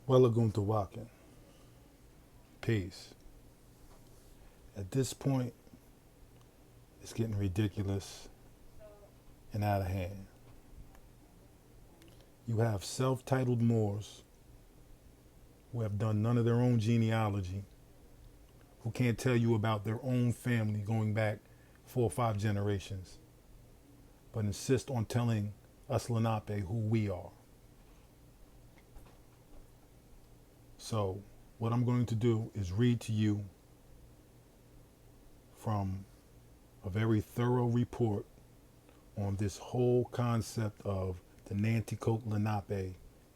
Welaguntawakin. Peace. At this point, it's getting ridiculous and out of hand. You have self-titled Moors who have done none of their own genealogy, who can't tell you about their own family going back 4 or 5 generations, but insist on telling us Lenape who we are. So what I'm going to do is read to you from a very thorough report on this whole concept of the Nanticoke Lenape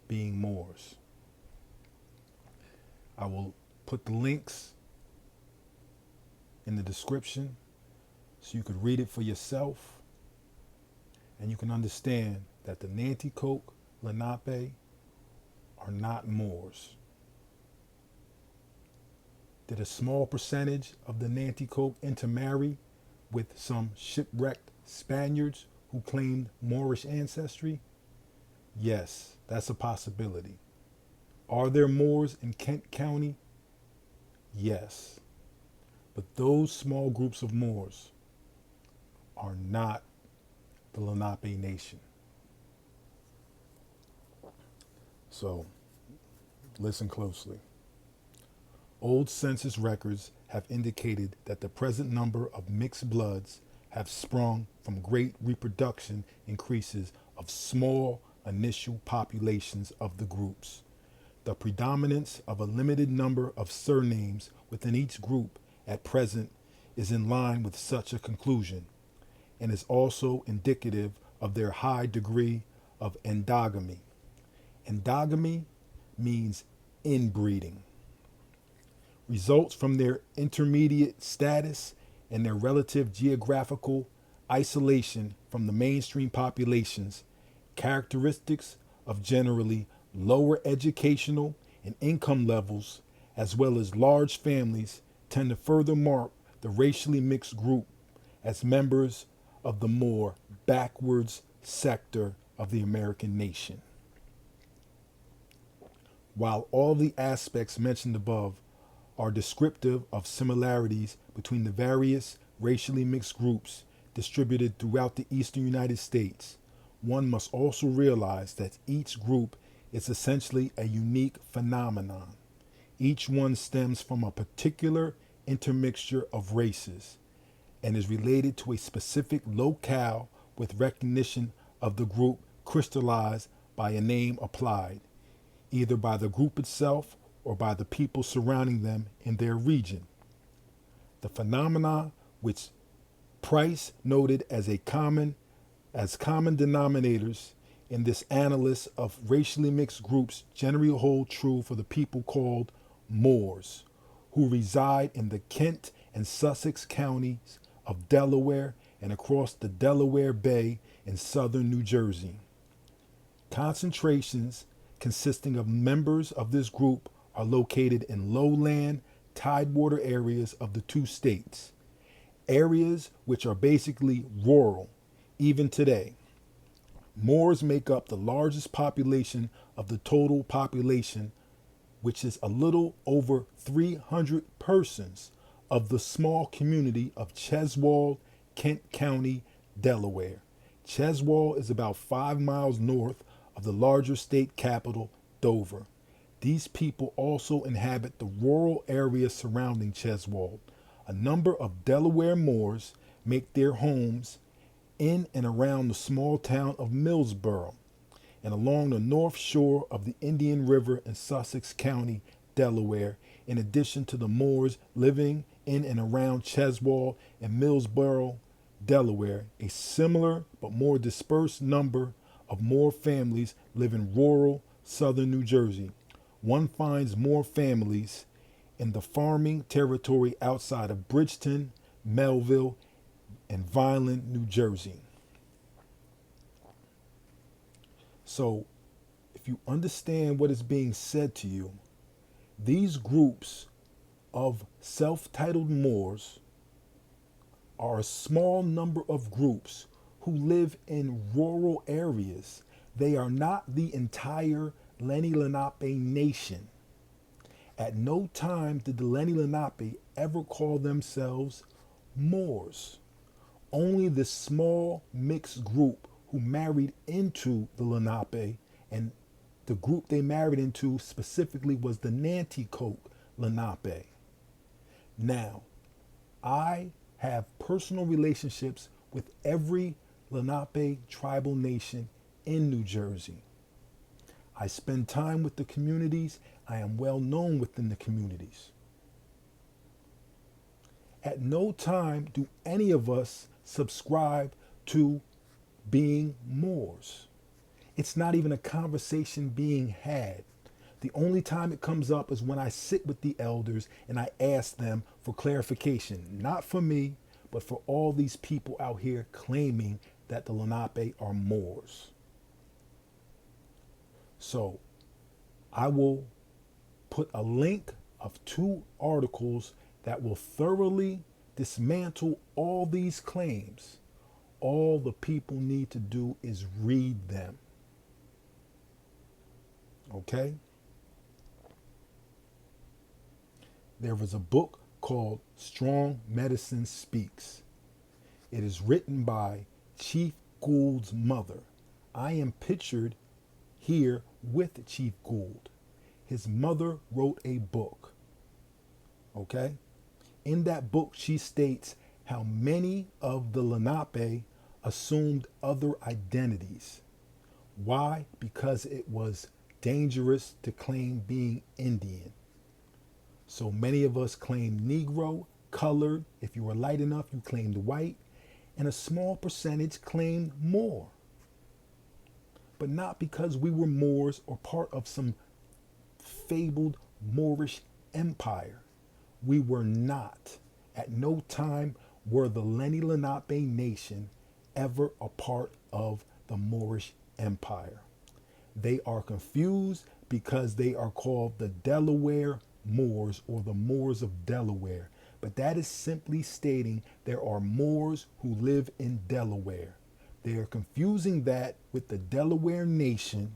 being Moors. I will put the links in the description so you could read it for yourself and you can understand that the Nanticoke Lenape are not Moors. Did a small percentage of the Nanticoke intermarry with some shipwrecked Spaniards who claimed Moorish ancestry? Yes, that's a possibility. Are there Moors in Kent County? Yes. But those small groups of Moors are not the Lenape Nation. So, listen closely. Old census records have indicated that the present number of mixed bloods have sprung from great reproduction increases of small initial populations of the groups. The predominance of a limited number of surnames within each group at present is in line with such a conclusion, and is also indicative of their high degree of endogamy. Endogamy means inbreeding. Results from their intermediate status and their relative geographical isolation from the mainstream populations, characteristics of generally lower educational and income levels, as well as large families, tend to further mark the racially mixed group as members of the more backwards sector of the American nation. While all the aspects mentioned above are descriptive of similarities between the various racially mixed groups distributed throughout the eastern United States, one must also realize that each group is essentially a unique phenomenon. Each one stems from a particular intermixture of races and is related to a specific locale with recognition of the group crystallized by a name applied, either by the group itself or by the people surrounding them in their region. The phenomena which Price noted as common denominators in this analysis of racially mixed groups generally hold true for the people called Moors, who reside in the Kent and Sussex counties of Delaware and across the Delaware Bay in southern New Jersey. Concentrations consisting of members of this group are located in lowland, tidewater areas of the two states, areas which are basically rural even today. Moors make up the largest population of the total population, which is a little over 300 persons of the small community of Cheswold, Kent County, Delaware. Cheswold is about 5 miles north of the larger state capital, Dover. These people also inhabit the rural area surrounding Cheswold. A number of Delaware Moors make their homes in and around the small town of Millsboro and along the north shore of the Indian River in Sussex County, Delaware, in addition to the Moors living in and around Cheswold and Millsboro, Delaware. A similar but more dispersed number of Moor families live in rural southern New Jersey. One finds Moor families in the farming territory outside of Bridgeton, Melville, and Vineland, New Jersey. So, if you understand what is being said to you, these groups of self-titled Moors are a small number of groups who live in rural areas. They are not the entire Lenni Lenape Nation. At no time did the Lenni Lenape ever call themselves Moors. Only this small mixed group who married into the Lenape, and the group they married into specifically was the Nanticoke Lenape. Now, I have personal relationships with every Lenape tribal nation in New Jersey. I spend time with the communities. I am well known within the communities. At no time do any of us subscribe to being Moors. It's not even a conversation being had. The only time it comes up is when I sit with the elders and I ask them for clarification, not for me, but for all these people out here claiming that the Lenape are Moors. So I will put a link of 2 articles that will thoroughly dismantle all these claims. All the people need to do is read them. Okay? There was a book called Strong Medicine Speaks. It is written by Chief Gould's mother. I am pictured here with Chief Gould. His mother wrote a book. Okay? In that book, she states how many of the Lenape assumed other identities. Why? Because it was dangerous to claim being Indian. So many of us claimed Negro, colored. If you were light enough, you claimed white. And a small percentage claimed Moor. But not because we were Moors or part of some fabled Moorish empire. We were not. At no time were the Lenni Lenape Nation ever a part of the Moorish Empire. They are confused because they are called the Delaware Moors or the Moors of Delaware. But that is simply stating there are Moors who live in Delaware. They are confusing that with the Delaware Nation,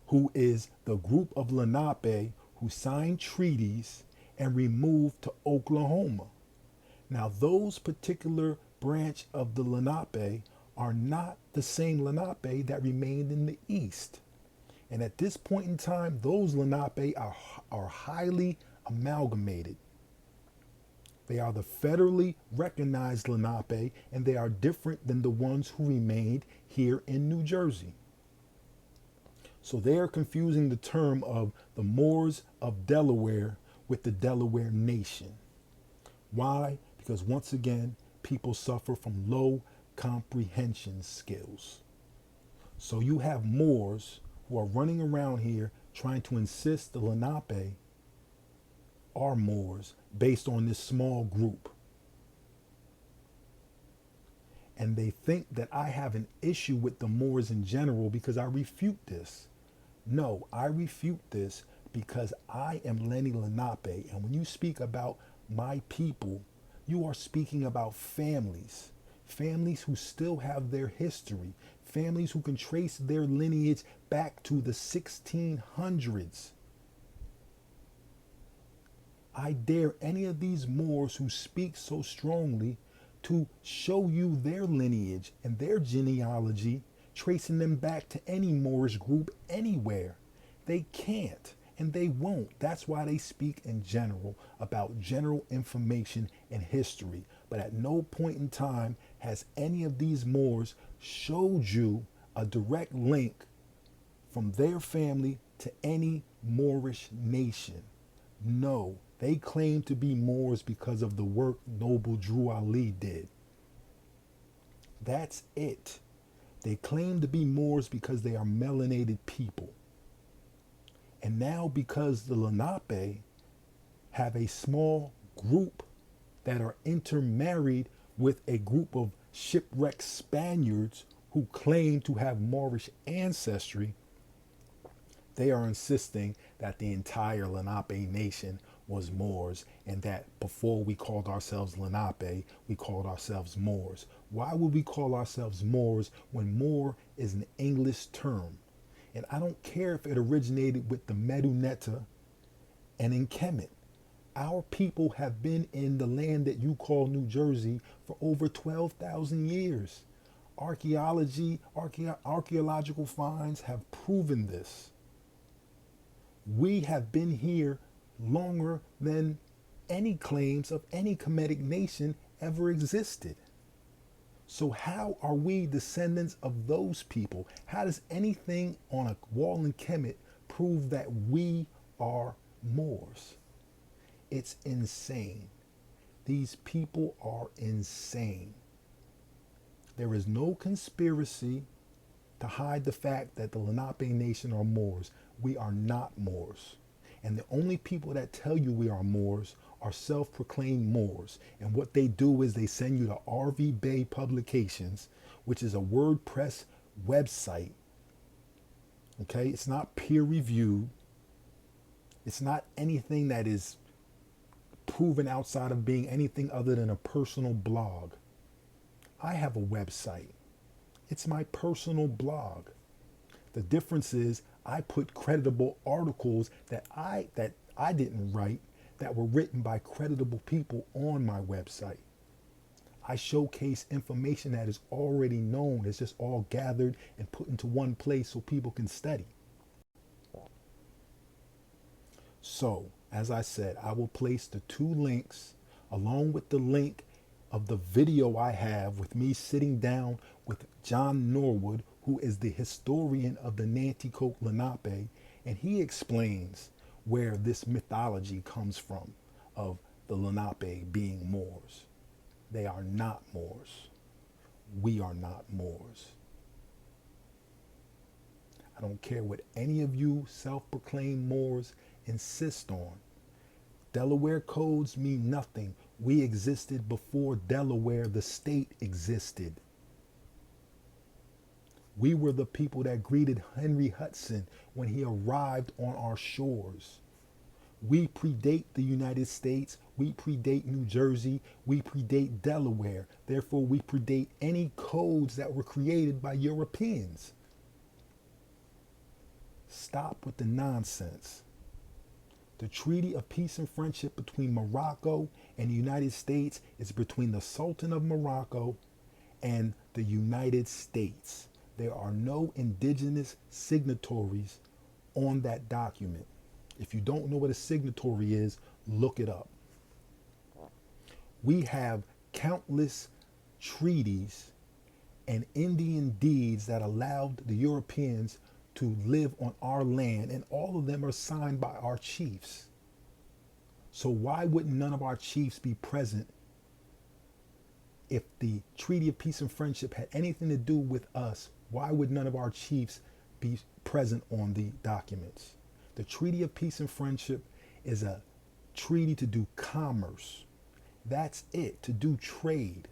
who is the group of Lenape who signed treaties and removed to Oklahoma. Now, those particular branch of the Lenape are not the same Lenape that remained in the East. And at this point in time, those Lenape are highly amalgamated. They are the federally recognized Lenape, and they are different than the ones who remained here in New Jersey. So they are confusing the term of the Moors of Delaware with the Delaware Nation. Why? Because once again, people suffer from low comprehension skills. So you have Moors who are running around here trying to insist the Lenape are Moors based on this small group. And they think that I have an issue with the Moors in general because I refute this. No, I refute this because I am Lenni Lenape. And when you speak about my people, you are speaking about families. Families who still have their history. Families who can trace their lineage back to the 1600s. I dare any of these Moors who speak so strongly to show you their lineage and their genealogy, tracing them back to any Moorish group anywhere. They can't and they won't. That's why they speak in general about general information and history. But at no point in time has any of these Moors showed you a direct link from their family to any Moorish nation. No, they claim to be Moors because of the work Noble Drew Ali did. That's it. They claim to be Moors because they are melanated people. And now because the Lenape have a small group that are intermarried with a group of shipwrecked Spaniards who claim to have Moorish ancestry, they are insisting that the entire Lenape nation was Moors and that before we called ourselves Lenape, we called ourselves Moors. Why would we call ourselves Moors when Moor is an English term? And I don't care if it originated with the Medu Netta and in Kemet. Our people have been in the land that you call New Jersey for over 12,000 years. Archaeological finds have proven this. We have been here longer than any claims of any Kemetic nation ever existed. So how are we descendants of those people? How does anything on a wall in Kemet prove that we are Moors? It's insane. These people are insane. There is no conspiracy to hide the fact that the Lenape Nation are Moors. We are not Moors. And the only people that tell you we are Moors are self-proclaimed Moors. And what they do is they send you to RV Bay Publications, which is a WordPress website. Okay, it's not peer-reviewed. It's not anything that is proven outside of being anything other than a personal blog. I have a website. It's my personal blog. The difference is I put creditable articles that I didn't write, that were written by creditable people on my website. I showcase information that is already known. It's just all gathered and put into one place so people can study. So, as I said, I will place the 2 links along with the link of the video I have with me sitting down with John Norwood, who is the historian of the Nanticoke Lenape, and he explains where this mythology comes from of the Lenape being Moors. They are not Moors. We are not Moors. I don't care what any of you self-proclaimed Moors insist on. Delaware codes mean nothing. We existed before Delaware, the state, existed. We were the people that greeted Henry Hudson when he arrived on our shores. We predate the United States. We predate New Jersey. We predate Delaware. Therefore, we predate any codes that were created by Europeans. Stop with the nonsense. The Treaty of Peace and Friendship between Morocco and the United States is between the Sultan of Morocco and the United States. There are no indigenous signatories on that document. If you don't know what a signatory is, look it up. We have countless treaties and Indian deeds that allowed the Europeans to live on our land, and all of them are signed by our chiefs. So why wouldn't none of our chiefs be present if the Treaty of Peace and Friendship had anything to do with us? Why would none of our chiefs be present on the documents? The Treaty of Peace and Friendship is a treaty to do commerce. That's it, to do trade.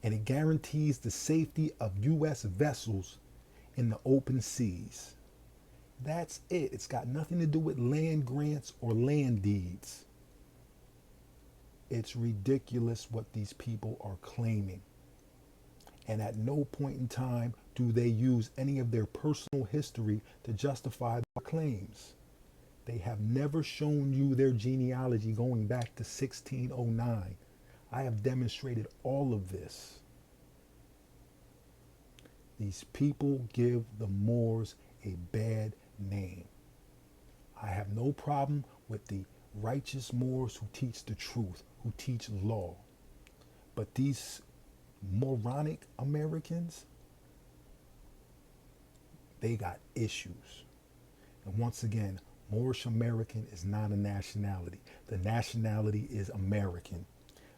And it guarantees the safety of U.S. vessels in the open seas. That's it. It's got nothing to do with land grants or land deeds. It's ridiculous what these people are claiming. And at no point in time do they use any of their personal history to justify their claims. They have never shown you their genealogy going back to 1609. I have demonstrated all of this. These people give the Moors a bad name. I have no problem with the righteous Moors who teach the truth, who teach law. But these moronic Americans, they got issues. And once again, Moorish American is not a nationality. The nationality is American.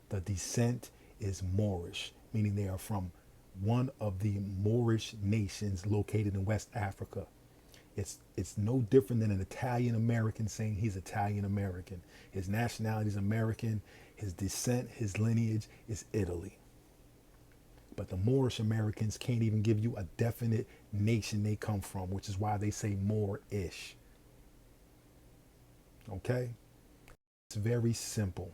The descent is Moorish, meaning they are from one of the Moorish nations located in West Africa. It's no different than an Italian American saying he's Italian American. His nationality is American. His descent, his lineage is Italy. But the Moorish Americans can't even give you a definite nation they come from, which is why they say Moorish. Okay? It's very simple.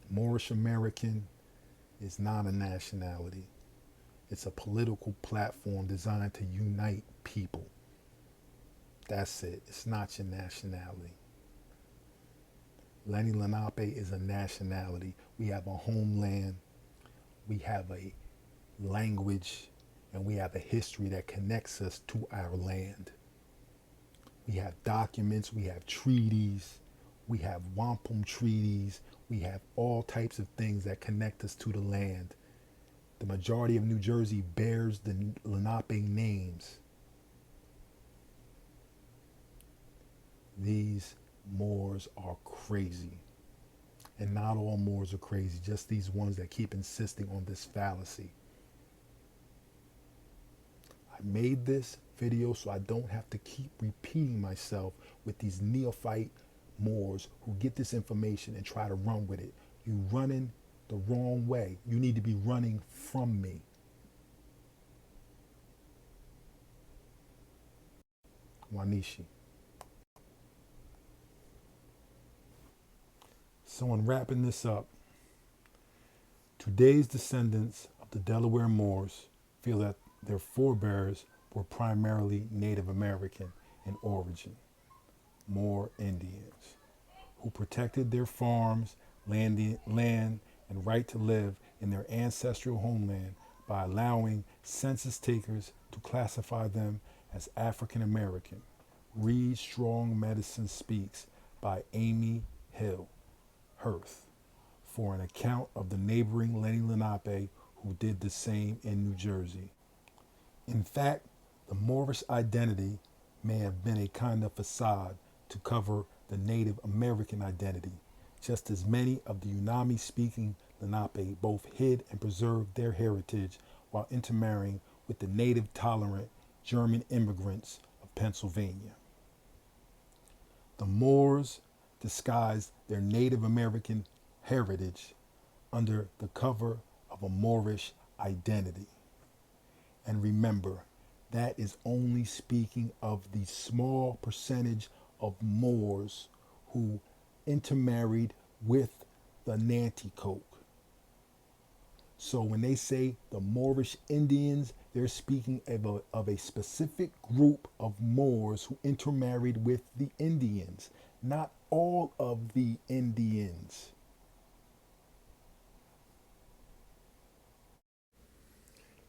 Moorish American is not a nationality. It's a political platform designed to unite people. That's it. It's not your nationality. Lenni Lenape is a nationality. We have a homeland, we have a language, and we have a history that connects us to our land. We have documents, we have treaties, we have wampum treaties, we have all types of things that connect us to the land. The majority of New Jersey bears the Lenape names. These Moors are crazy. And not all Moors are crazy, just these ones that keep insisting on this fallacy. I made this video so I don't have to keep repeating myself with these neophyte Moors who get this information and try to run with it. You running the wrong way. You need to be running from me. Wanishi. So in wrapping this up, today's descendants of the Delaware Moors feel that their forebears were primarily Native American in origin, Moor Indians, who protected their farms, land, and right to live in their ancestral homeland by allowing census takers to classify them as African American. Read Strong Medicine Speaks by Amy Hill Hearth for an account of the neighboring Lenni Lenape who did the same in New Jersey. In fact, the Moorish identity may have been a kind of facade to cover the Native American identity, just as many of the Unami-speaking Lenape both hid and preserved their heritage while intermarrying with the native-tolerant German immigrants of Pennsylvania. The Moors disguised their Native American heritage under the cover of a Moorish identity. And remember, that is only speaking of the small percentage of Moors who intermarried with the Nanticoke. So when they say the Moorish Indians, they're speaking of a specific group of Moors who intermarried with the Indians, not all of the Indians.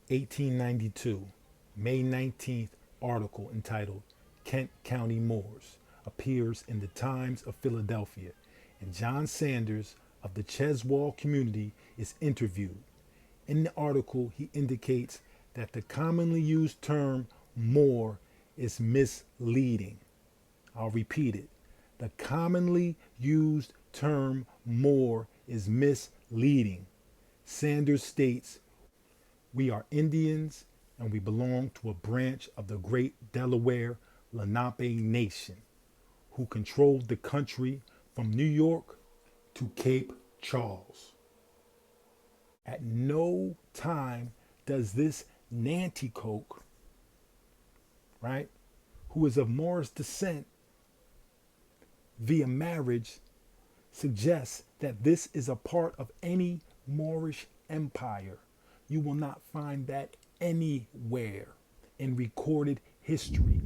(1892) May 19th article entitled Kent County Moors appears in the Times of Philadelphia, and John Sanders of the Cheswold community is interviewed. In the article, he indicates that the commonly used term Moor is misleading. I'll repeat it. The commonly used term Moor is misleading. Sanders states, "We are Indians and we belong to a branch of the great Delaware Lenape Nation who controlled the country from New York to Cape Charles." At no time does this Nanticoke, right, who is of Moorish descent via marriage, suggests that this is a part of any Moorish empire. You will not find that anywhere in recorded history.